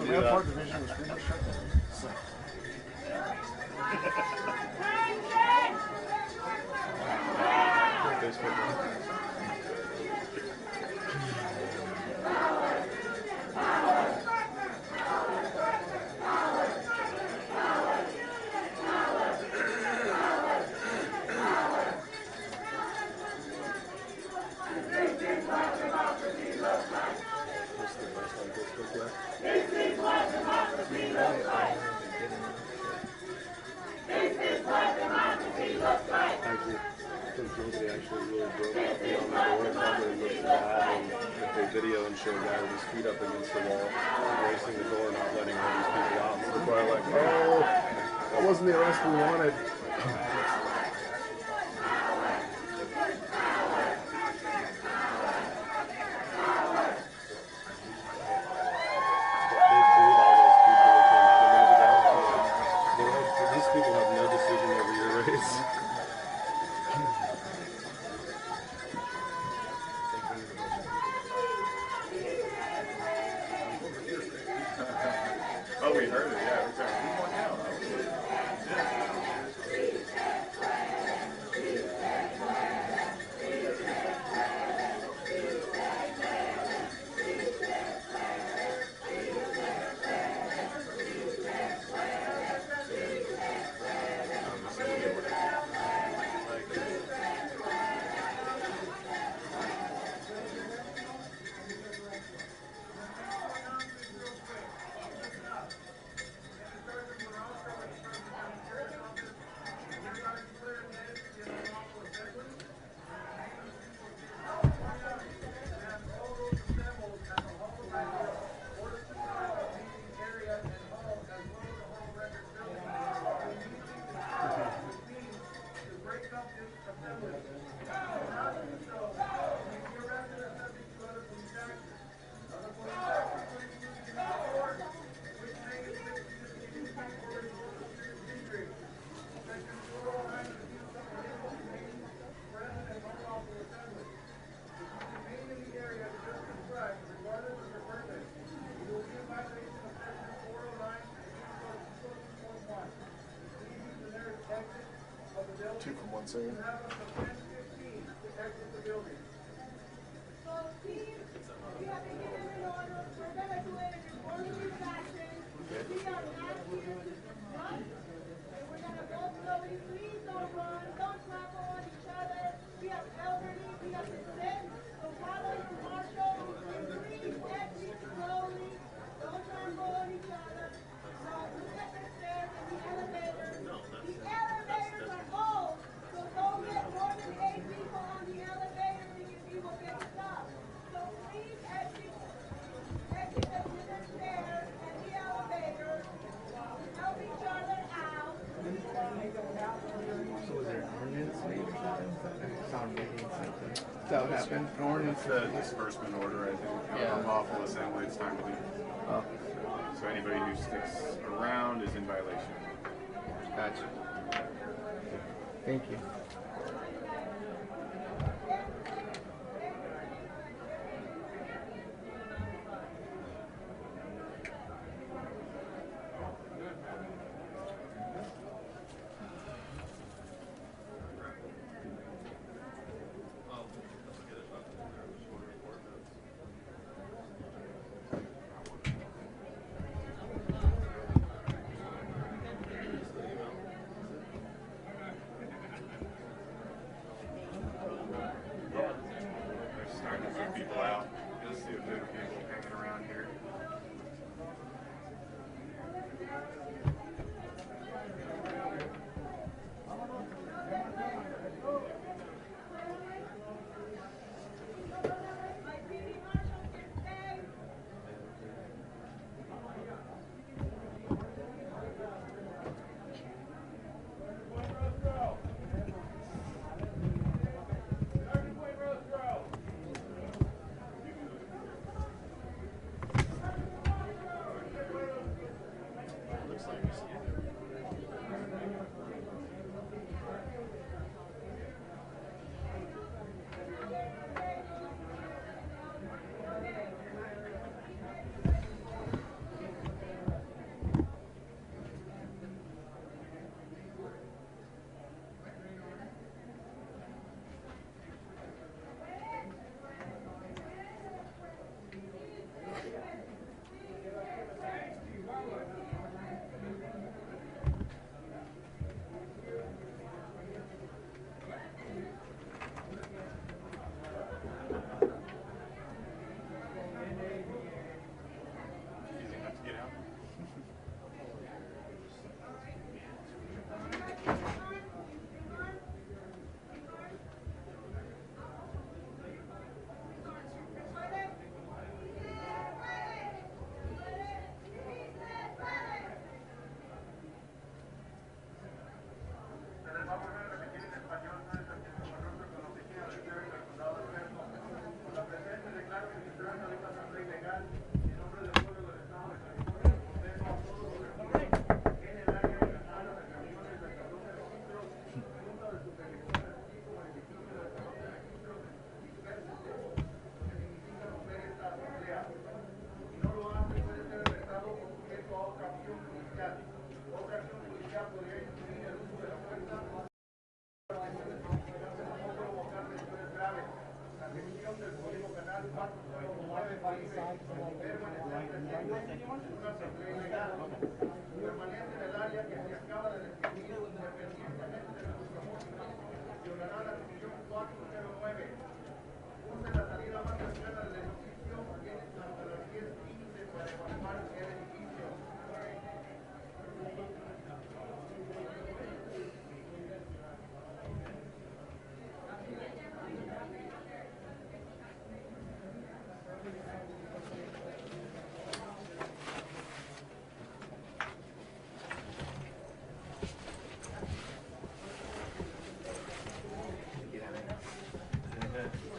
the Rampart division was pretty much shut down. So. Video and show a guy with his feet up against the wall, racing the door, not letting all these people out. So they're probably like, oh, that wasn't the arrest we wanted. These people have no decision over your race. Oh, we heard it, yeah. We said, who's going out? Two from one side. That would happen. An ordinance. It's the disbursement order, I think. Yeah. Unlawful assembly, it's time to leave. Oh, So anybody who sticks around is in violation. gotcha. Thank you.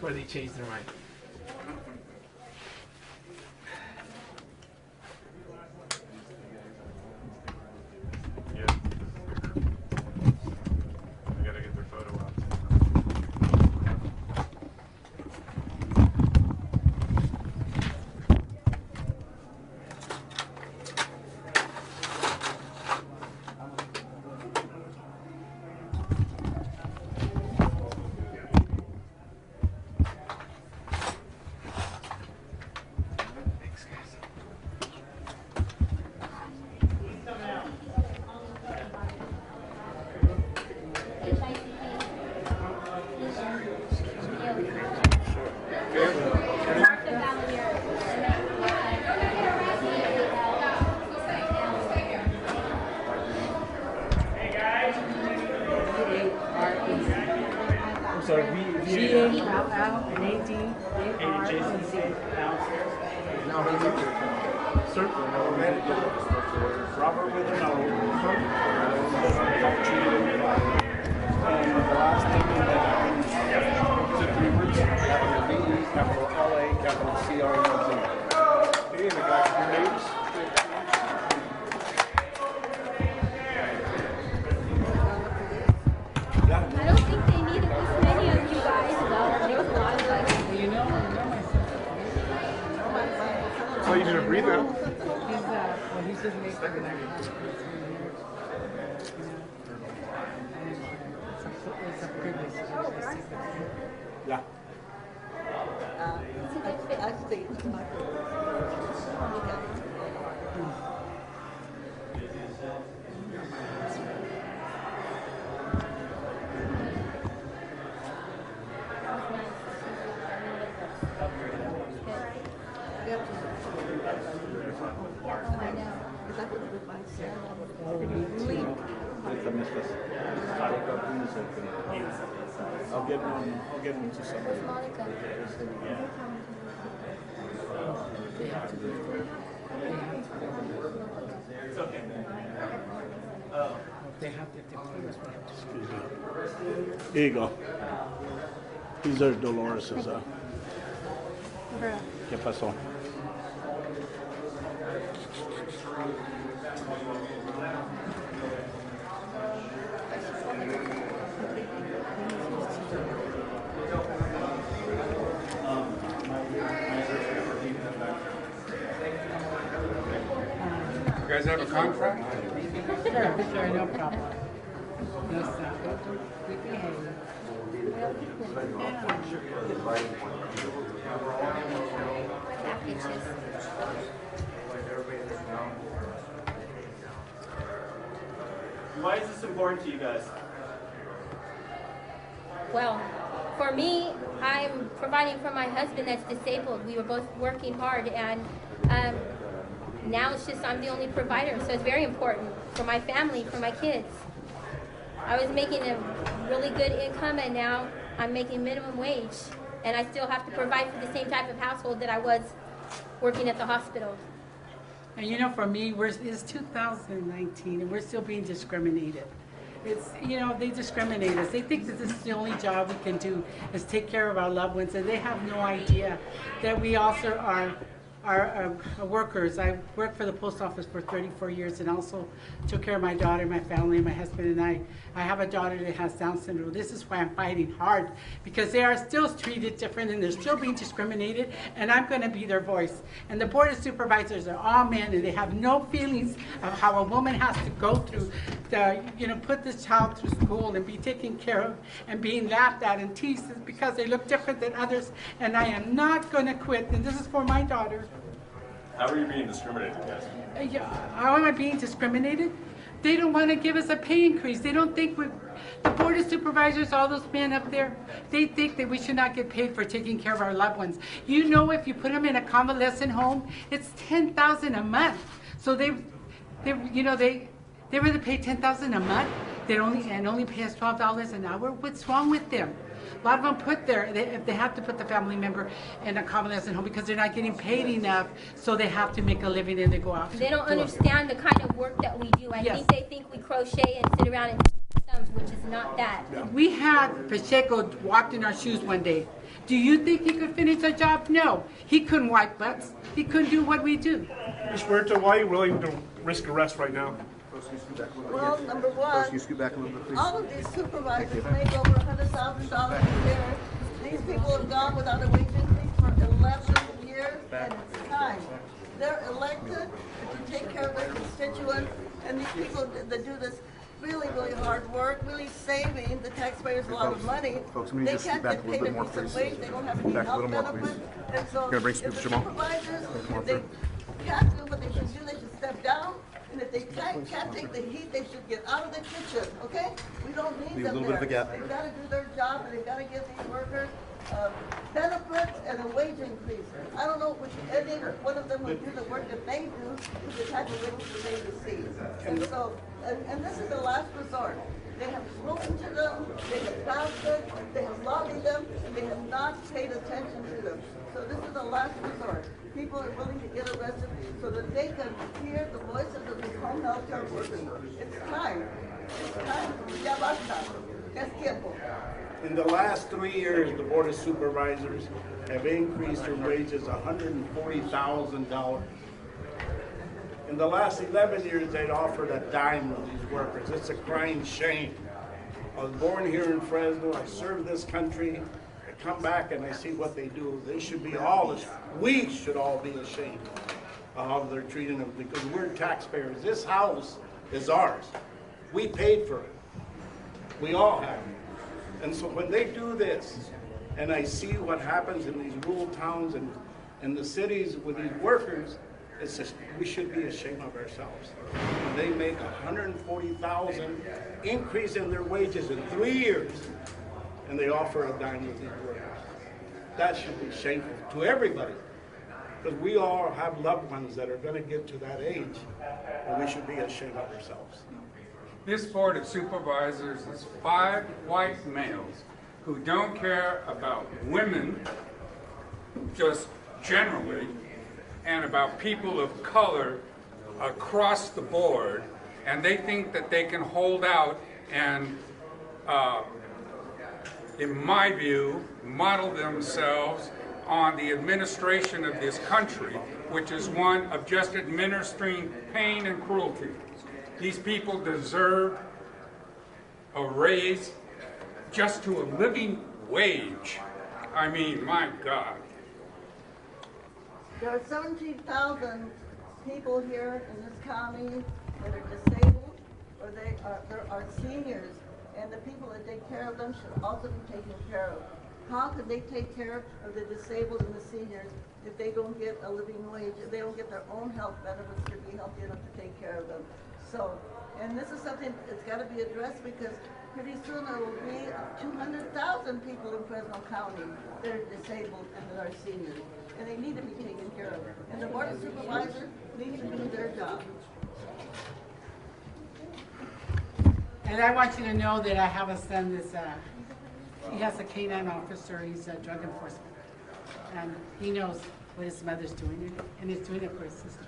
Or they changed their mind. Yeah. I gotta get their photo out. sorry, G-A-L-L-A-D-A-R-C. No, he's up here. Sir? Robert with an O. And the last name is it 3 words? Capital B, capital L-A, capital C-R-U-Z. Hey, the guy your names? I don't think they needed this many of you guys. There was a lot of us. You know So you need to breathe out. he's just making that. It's a privilege. Yeah. I'll get one to somebody. It's okay. They have to Excuse me. Here you go. These are Dolores's. ¿Qué pasó? You guys have a contract? Sure, no problem. No stop. We behave. Why is this important to you guys? Well, for me, I'm providing for my husband that's disabled. We were both working hard, and now it's just I'm the only provider, so it's very important for my family, for my kids. I was making a really good income, and now I'm making minimum wage, and I still have to provide for the same type of household that I was working at the hospital. And you know, for me, it's 2019, and we're still being discriminated. It's, you know, they discriminate us. They think that this is the only job we can do is take care of our loved ones, and they have no idea that we also are workers. I worked for the post office for 34 years and also took care of my daughter, my family, my husband and I. I have a daughter that has Down syndrome. This is why I'm fighting hard, because they are still treated different and they're still being discriminated, and I'm going to be their voice. And the Board of Supervisors are all men, and they have no feelings of how a woman has to go through the, put this child through school and be taken care of and being laughed at and teased because they look different than others. And I am not going to quit, and this is for my daughter. How are you being discriminated against? How am I being discriminated? They don't want to give us a pay increase. They don't think the Board of Supervisors, all those men up there, they think that we should not get paid for taking care of our loved ones. You know, if you put them in a convalescent home, it's $10,000 a month. So they rather pay $10,000 a month than only pay us $12 an hour. What's wrong with them? A lot of them they have to put the family member in a convalescent home because they're not getting paid enough, so they have to make a living and they go out. They don't understand the kind of work that we do. I Yes. think they think we crochet and sit around and thumbs, which is not that. We had Pacheco walked in our shoes one day. Do you think he could finish a job? No. He couldn't wipe butts. He couldn't do what we do. Ms. Huerta, why are you willing to risk arrest right now? Well, number one, You scoot back a little bit, please. all of these supervisors make over $100,000 a year. These people have gone without a wage increase for 11 years, and it's time. They're elected to take care of their constituents, and these people that do this really, really hard work, really saving the taxpayers a lot of money. Folks, let me They just can't back get a little paid bit more, a decent please. wage. They don't have any Back a health little more, please. benefits. And so, Gonna bring if the Jamal. supervisors, more if they through. can't do what they should do, they should step down. And if they can't take the heat, they should get out of the kitchen, okay? We don't need Leave a them little bit of a there. gap. They've got to do their job, and they've got to give these workers benefits and a wage increase. I don't know which any one of them would do the work that they do with the type of wages that they receive. And so, and this is the last resort. They have spoken to them, they have bounced them, they have lobbied them, and they have not paid attention to them. So this is the last resort. People are willing to get arrested so that they can hear the voices of these home health care workers. It's time. It's time. Ya basta. Es tiempo. In the last 3 years, the Board of Supervisors have increased their wages $140,000. In the last 11 years, they'd offered a dime to these workers. It's a crying shame. I was born here in Fresno. I served this country. I come back and I see what they do. They should be we should all be ashamed of how they're treating them because we're taxpayers. This house is ours. We paid for it. We all have. And so when they do this, and I see what happens in these rural towns and in the cities with these workers, it's just, we should be ashamed of ourselves. When they make $140,000 increase in their wages in 3 years, and they offer a dime to these workers. That should be shameful to everybody. Because we all have loved ones that are going to get to that age, and we should be ashamed of ourselves. This Board of Supervisors is 5 white males who don't care about women, just generally, and about people of color across the board, and they think that they can hold out and, in my view, model themselves on the administration of this country, which is one of just administering pain and cruelty. These people deserve a raise just to a living wage. I mean, my God. There are 17,000 people here in this county that are disabled, or there are seniors, and the people that take care of them should also be taken care of. How could they take care of the disabled and the seniors if they don't get a living wage, if they don't get their own health benefits to be healthy enough to take care of them? So, and this is something that's got to be addressed because pretty soon there will be 200,000 people in Fresno County that are disabled and that are seniors, and they need to be taken care of. And the Board of Supervisors needs to do their job. And I want you to know that I have a son that's, he has a K-9 officer, he's a drug enforcement. And he knows what his mother's doing, and he's doing it for his sister.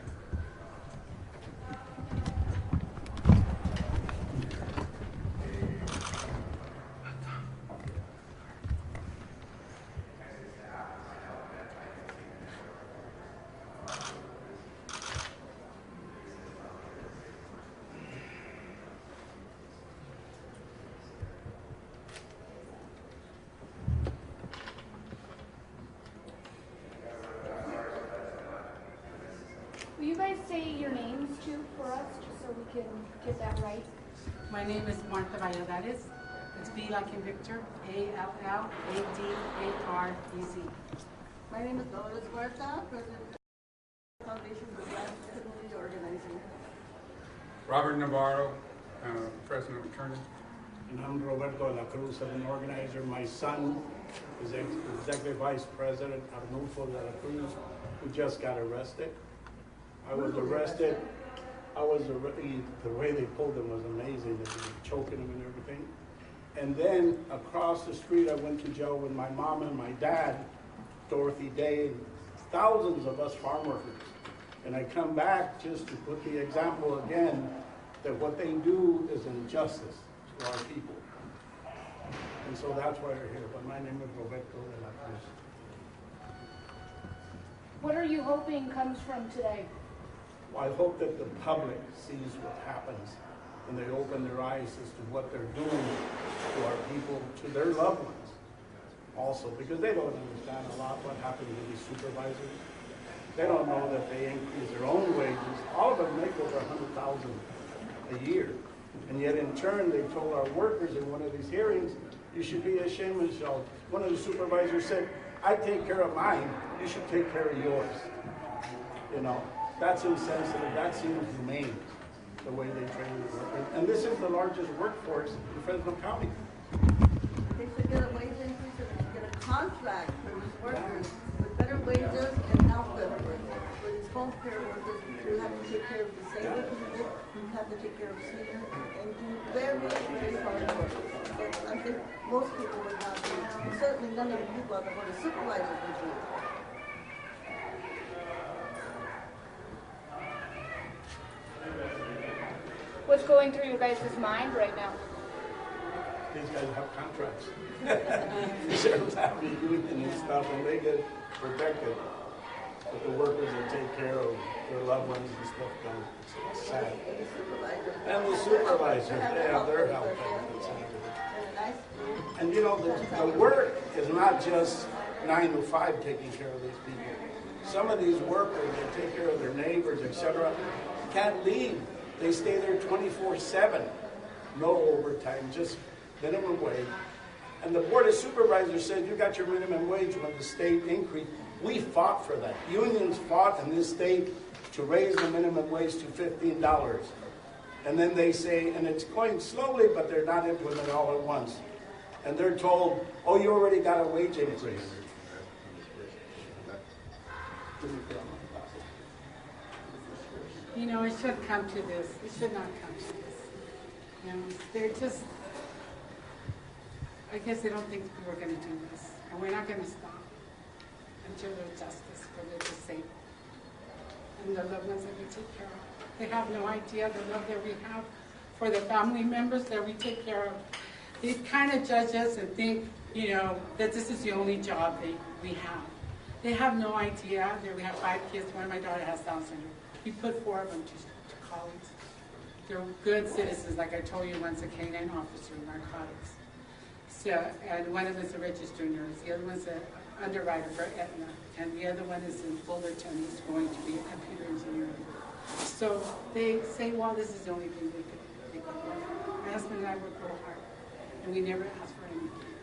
guys say your names too for us, just so we can get that right? My name is Martha Valladares. It's V like in Victor, A-L-L-A-D-A-R-E-Z. My name is Dolores Huerta, President of the Foundation for Black Community Organizing. Robert Navarro, Fresno attorney. And I'm Roberto de la Cruz, I'm an organizer. My son is Executive Vice President Arnulfo de la Cruz, who just got arrested. I was arrested. The way they pulled him was amazing. They were choking him and everything. And then across the street, I went to jail with my mom and my dad, Dorothy Day, and thousands of us farm workers. And I come back just to put the example again that what they do is injustice to our people. And so that's why we're here. But my name is Roberto de la Cruz. What are you hoping comes from today? Well, I hope that the public sees what happens and they open their eyes as to what they're doing to our people, to their loved ones also, because they don't understand a lot what happened to these supervisors. They don't know that they increase their own wages. All of them make over $100,000 a year. And yet in turn, they told our workers in one of these hearings, you should be ashamed of yourself. One of the supervisors said, I take care of mine, you should take care of yours. You know, that's insensitive, that seems humane, the way they train the workers. And this is the largest workforce in Fresno County. They should get a wage increase or they should get a contract for these workers with better wages and health benefits. For these home care workers who have to take care of disabled people, who have to take care of seniors, and do very, very hard work. But I think most people would not do. And certainly none of the people on the Board of Supervisors would do. What's going through your guys' mind right now? These guys have contracts. The sheriffs have the union and stuff, and they get protected. But the workers that take care of their loved ones and stuff don't. It's sad. And the supervisors, they have their health benefits and everything. And you know, the work is not just 9 to 5 taking care of these people. Some of these workers that take care of their neighbors, etc., can't leave. They stay there 24/7. No overtime, just minimum wage. And the Board of Supervisors said, you got your minimum wage when the state increased. We fought for that. Unions fought in this state to raise the minimum wage to $15. And then they say, and it's going slowly, but they're not implemented all at once. And they're told, oh, you already got a wage increase. You know, it should come to this. It should not come to this. You know, they're just, I guess they don't think we're going to do this. And we're not going to stop until there's justice for the disabled and the loved ones that we take care of. They have no idea the love that we have for the family members that we take care of. They kind of judge us and think, you know, that this is the only job we have. They have no idea that we have 5 kids. One of my daughter has Down syndrome. We put 4 of them to college. They're good citizens, like I told you once, a K-9 officer in narcotics. So, and one of them is a registered nurse. The other one's an underwriter for Aetna. And the other one is in Fullerton. He's going to be a computer engineer. So they say, well, this is the only thing they could do. My husband and I work real hard. And we never ask for anything.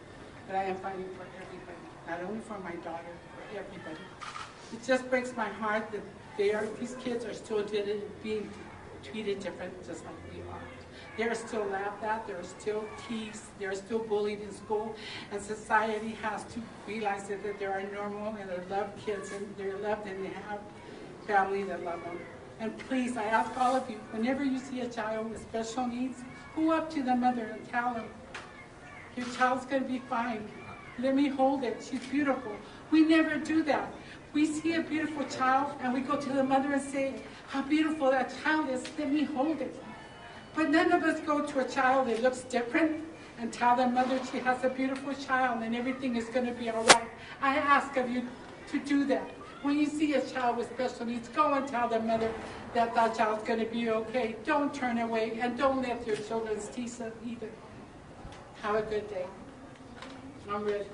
But I am fighting for everybody. Not only for my daughter, for everybody. It just breaks my heart that these kids are still being treated different just like we are. They're still laughed at, they're still teased, they're still bullied in school, and society has to realize that they are normal and they're loved kids and they're loved and they have family that love them. And please, I ask all of you, whenever you see a child with special needs, go up to the mother and tell them, your child's going to be fine. Let me hold it, she's beautiful. We never do that. We see a beautiful child and we go to the mother and say, how beautiful that child is, let me hold it. But none of us go to a child that looks different and tell the mother she has a beautiful child and everything is going to be all right. I ask of you to do that. When you see a child with special needs, go and tell the mother that that child's going to be okay. Don't turn away and don't let your children tease them either. Have a good day. I'm ready.